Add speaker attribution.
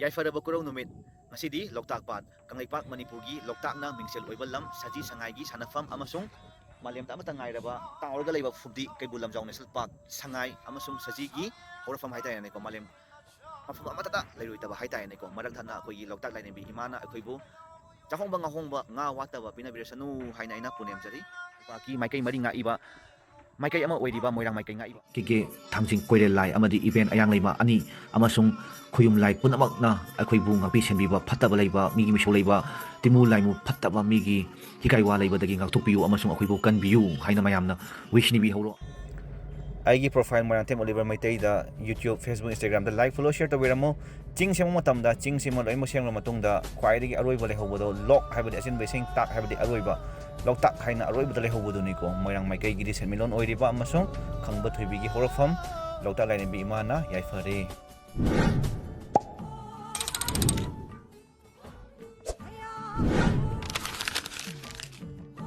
Speaker 1: Yaifadaba Kurau Numit, Masidi, Loktak Pat, Kangaipak Manipurgi, Loktak na Mingsel Oibalam, Saji Sangaigi, Sanafam, Amasung, Maliam Tamatangairaba, Taurgaleva Fudi, Kabulam Jaw National Park, Sangai, Amasung Sajigi, Horafam Haita and Eco Maliam. Matata, Leruitaba Haita and Eco, Maratana, Koi, Loktak Line be Imana, Akibu, Tahomba Homba, Nga Wataba, Pina birasanu, Haina Punem Jari, Paki, Makai Maringa Iba. Maikay ama oiriba moirang maikay nga iba
Speaker 2: kike thamjing koire lai amadi event ayang leiba ani amasung khuyum lai punamak na akhoi bu ngapi senbiba phataba leiba migi misho leiba timu lai mu phataba migi hikaiwa leiba dagi ngak thupiu amasung akhoi bu kanbiu haina mayamna wishni bi horo
Speaker 1: aigi profile moirang tem Oliver Maitai da YouTube Facebook Instagram da like follow share to wiramo ching semo matamda ching semo loimo sengro matungda khwaidagi aroiba lehobodo lok haibadi asin besing tak haibadi aroiba Loktak haina aroiba da lehobodo niko moirang maikai gidi senmilon oiriba amasung khangba thoibigi horofam Loktak lain bi imana yaifare